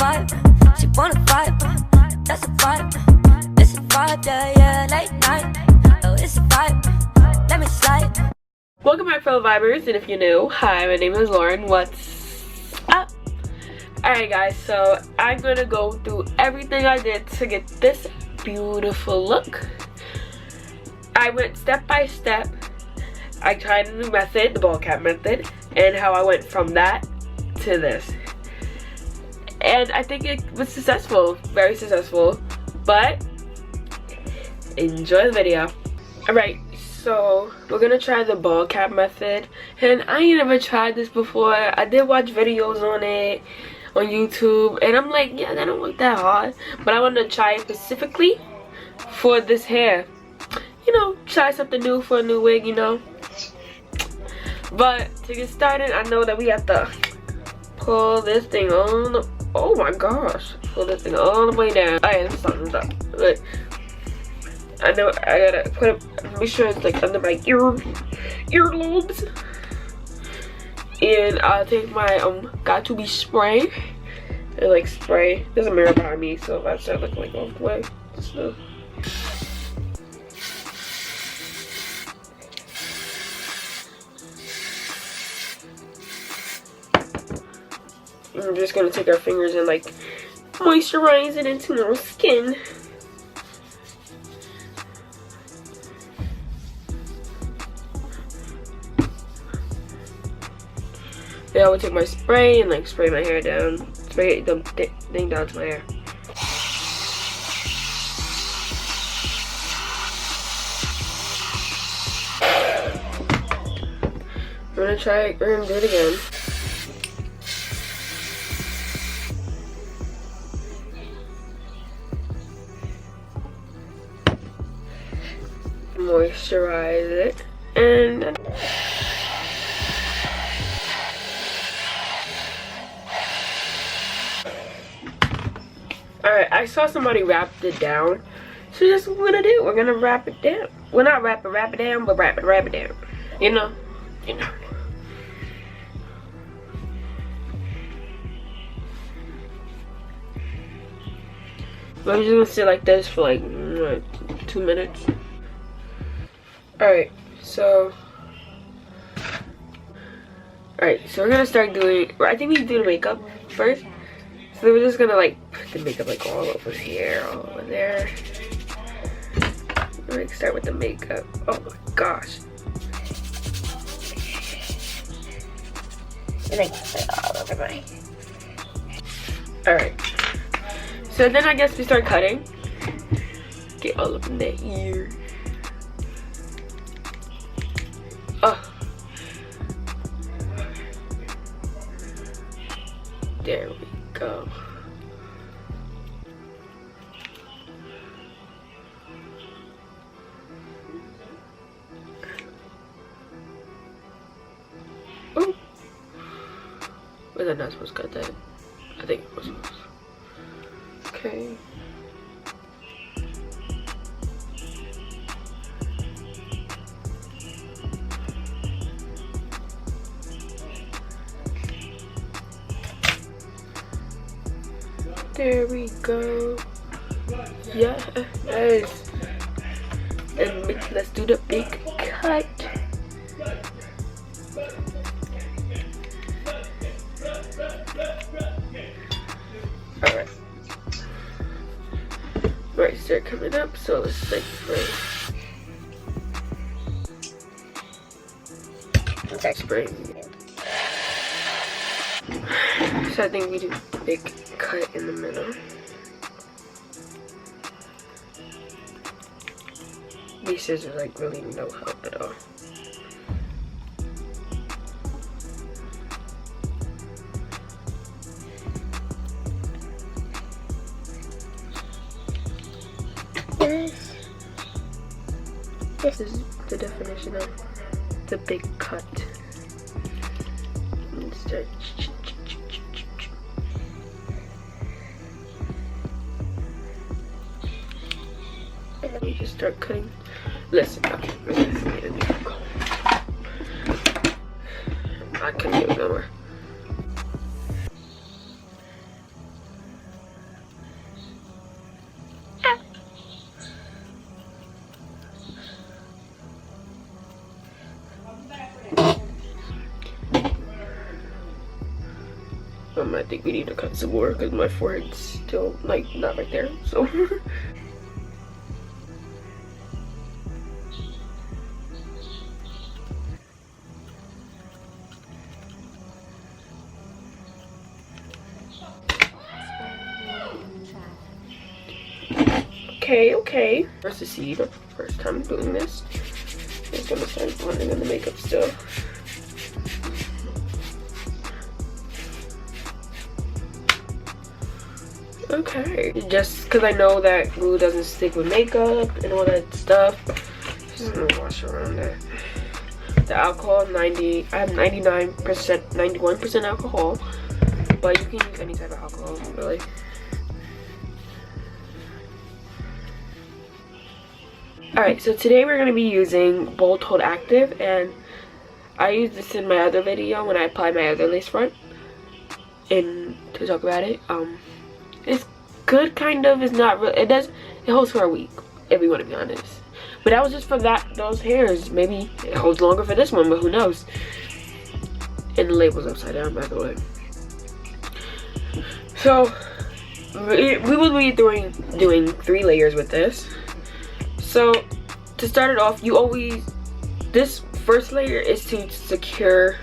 vibe. She wanna vibe. That's a vibe. It's a vibe, yeah, yeah. Late night. Oh, it's a vibe. Let me slide. Welcome back, fellow vibers, and if you're new, hi, my name is Lauren. What's up? Alright guys, so I'm gonna go through everything I did to get this beautiful look. I went step by step. I tried a new method, the ball cap method, and how I went from that to this. And I think it was successful, very successful, but enjoy the video. Alright, so we're gonna try the ball cap method, and I ain't never tried this before. I did watch videos on it on YouTube, and I'm like, yeah, that don't look that hard, but I want to try it specifically for this hair. You know, try something new for a new wig, you know. But to get started, I know that we have to pull this thing on the, oh my gosh, pull this thing all the way down. Alright, let's stop. But I know I gotta put it, make sure it's like under my earlobes. And I'll take my got to be spray and like spray. There's a mirror behind me, so if I start looking like off the way, so. We're just gonna take our fingers and like moisturize it into our skin. Then I would take my spray and like spray my hair down, spray the thing down to my hair. We're gonna try it, we're gonna do it again. Moisturize it, and alright, I saw somebody wrap it down, so that's what we're gonna do. We're gonna wrap it down. Well, not wrap it down, but wrap it down. You know. I'm just gonna sit like this for like 2 minutes. Alright, so we're gonna start doing, I think we can do the makeup first. So we're just gonna like put the makeup like all over here, all over there. Like start with the makeup. Oh my gosh. And I put it all over my. Alright. So then I guess we start cutting. Get all up in the ear. Oh. There we go. Oh. Was I not supposed to cut that? I think it was supposed to. Okay. There we go. Yes. And let's do the big cut. Alright. Right, start coming up, so let's like spray. Okay, spray. So I think we do a big cut in the middle. These scissors like really no help at all. This is the definition of the big cut. And start. And then we just start cutting. Listen, okay, I couldn't even go more. I think we need to cut some more because my forehead's still like not right there. So okay. First to see the first time doing this. Just gonna start blending in the makeup still. Okay, just because I know that glue doesn't stick with makeup and all that stuff, just gonna wash around it. The alcohol, I have 99%, 91% alcohol, but you can use any type of alcohol, really. Alright, so today we're going to be using Bold Hold Active, and I used this in my other video when I applied my other lace front, and to talk about it. It's good, kind of. It's not really, it holds for a week, if we want to be honest. But that was just for those hairs. Maybe it holds longer for this one, but who knows. And the label's upside down, by the way. So we will be doing 3 layers with this. So to start it off, this first layer is to secure.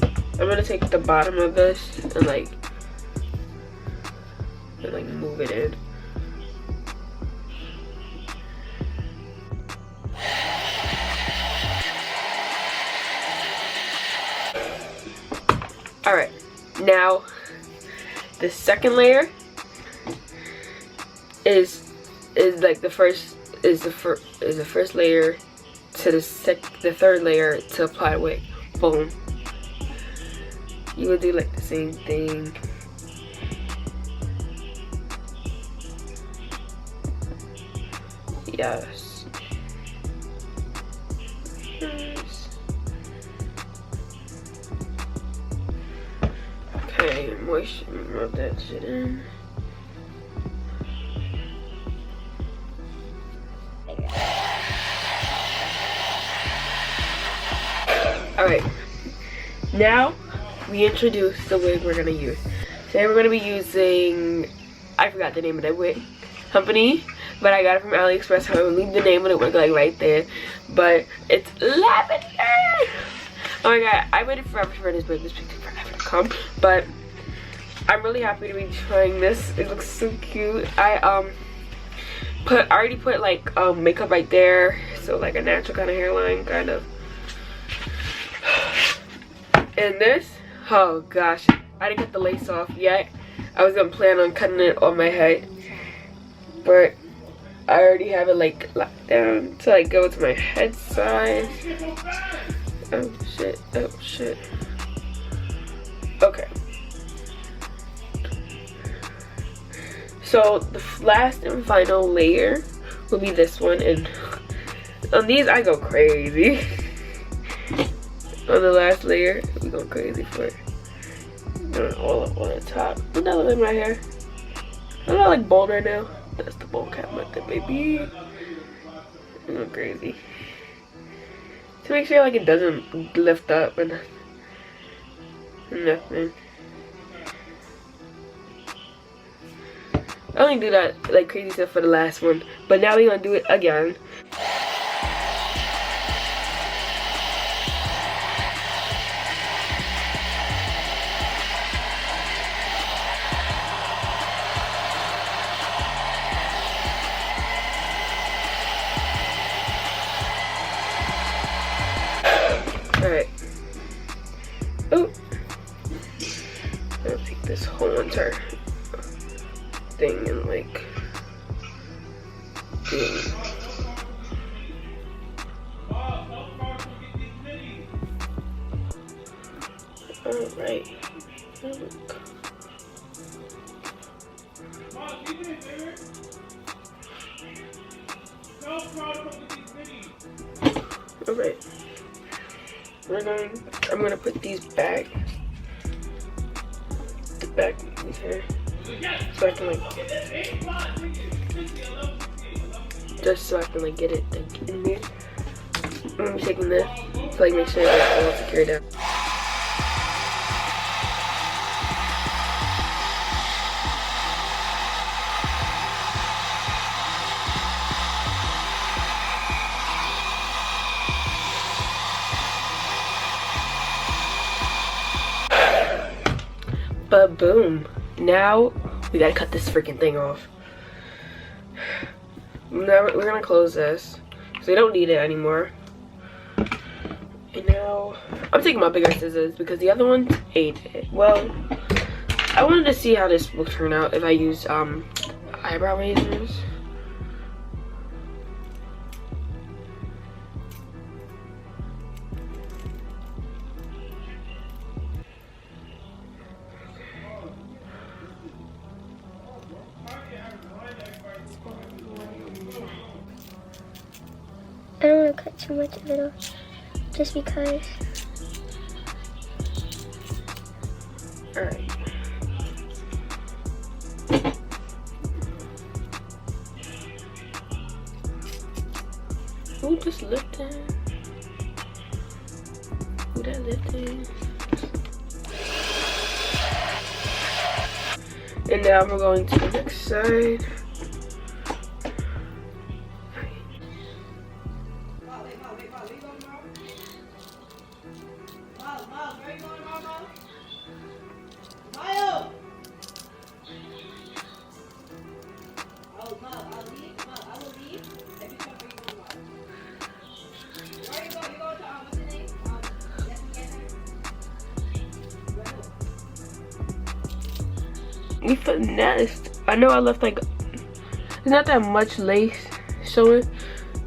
I'm gonna take the bottom of this and like move it in. All right, now the second layer is like the first layer to the third layer to apply wig. Boom. You would do like the same thing. Yes. Nice. Okay, moisture, rub that shit in. Alright, now we introduce the wig we're gonna use. Today we're gonna be using, I forgot the name of that wig company, but I got it from AliExpress. I will leave the name of the wig like right there. But it's lavender. Oh my god, I waited forever for this wig. This wig took forever to come, but I'm really happy to be trying this. It looks so cute. I already put like makeup right there, so like a natural kind of hairline, kind of. And this, oh gosh, I didn't cut the lace off yet. I was gonna plan on cutting it on my head, but I already have it like locked down to like go to my head size. Oh shit, oh shit. Okay. So the last and final layer will be this one, and on these I go crazy. On the last layer, we go crazy for it. All up on the top. Doesn't that look like my hair? I'm not like bald right now. That's the bowl cap method, baby. I'm going crazy. To make sure like it doesn't lift up and nothing. I only do that like crazy stuff for the last one, but now we're gonna do it again. Alright. Oh, I'll take this whole entire thing and like alright. Alright. I'm gonna put these back. The back of these hair. So I can like just so I can like get it like in there. I'm taking this to like make sure it's all secure down. But boom, now we gotta cut this freaking thing off. Now we're gonna close this because we don't need it anymore. And now I'm taking my bigger scissors because the other ones ate it. Well, I wanted to see how this will turn out if I use eyebrow razors. I don't want to cut too much of it off, just because. Alright. Ooh, just lifting. Ooh, that lifting. And now we're going to the next side. We finessed. I know I left like, it's not that much lace showing,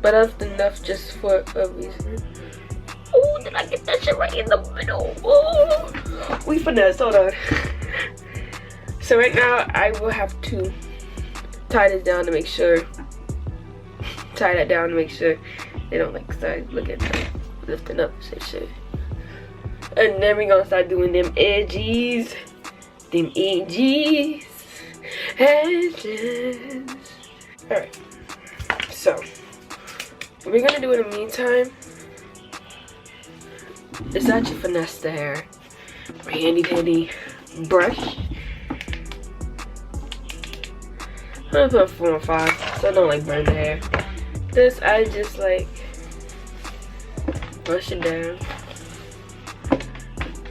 but I left enough just for a reason. Oh, did I get that shit right in the middle? Oh, we finessed. Hold on. So right now I will have to tie this down to make sure. Tie that down to make sure they don't like start looking like lifting up and shit. And then we're gonna start doing them edges. Them edges. Edges. Alright. So what we're gonna do in the meantime is actually finesse the hair. My handy dandy brush. I'm gonna put 4 and 5 so I don't like burn the hair. This I just like brush it down.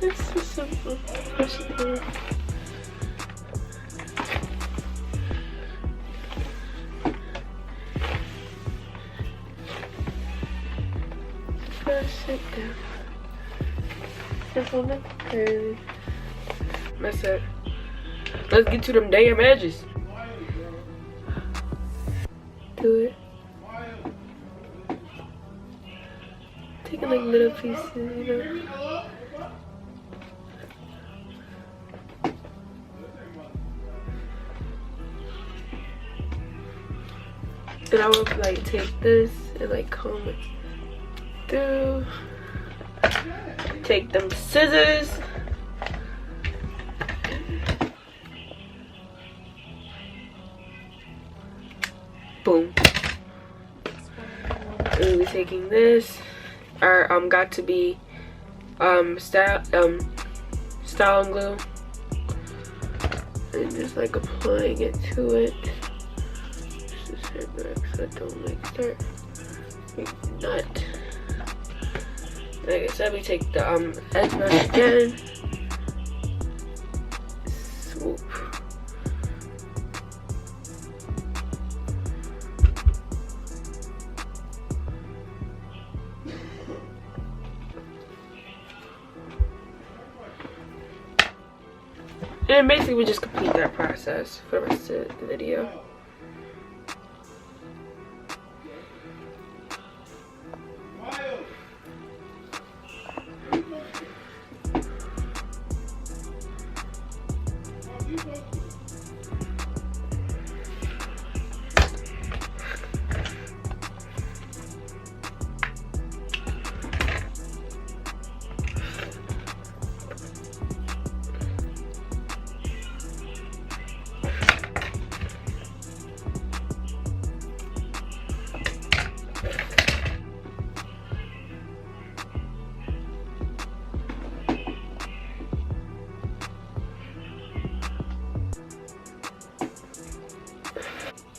This is simple. Brush it down. Brush it down. Simple and curly. That's it. Let's get to them damn edges. Do it. Taking like little pieces, you know. And I will like take this and like comb it through. Take them scissors. Boom. And we'll be taking this. Our got to be style and glue. And just like applying it to it. Just hit back so I don't like start making nut. Like I said, we take the edge brush again. Swoop. And basically we just complete that process for the rest of the video.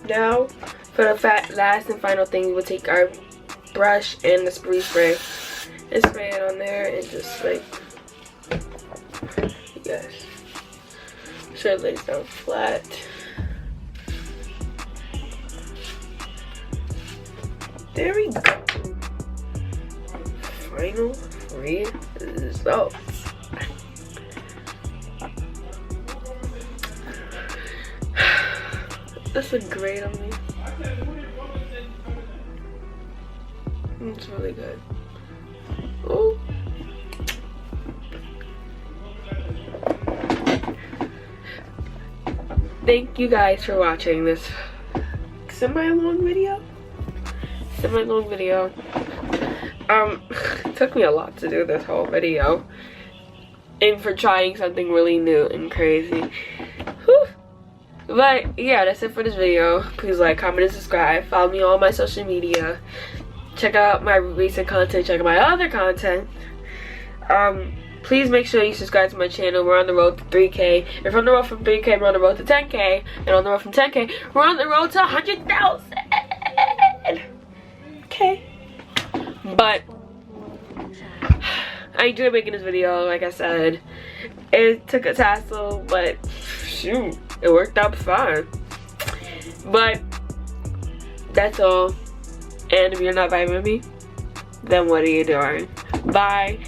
Now, for the last and final thing, we'll take our brush and the spray and spray it on there and just like, yes. sure it lays down flat. There we go. Final results. This looks great on me. It's really good. Ooh. Thank you guys for watching this semi-long video. It took me a lot to do this whole video, and for trying something really new and crazy. Whew. But yeah, that's it for this video. Please like, comment, and subscribe. Follow me on all my social media. Check out my recent content. Check out my other content. Please make sure you subscribe to my channel. We're on the road to 3K. If we're on the road from 3K, we're on the road to 10K. And on the road from 10K, we're on the road to 100,000. Okay. But I enjoyed making this video, like I said. It took a tassel, but shoot, it worked out fine. But that's all. And if you're not vibing with me, then what are you doing? Bye.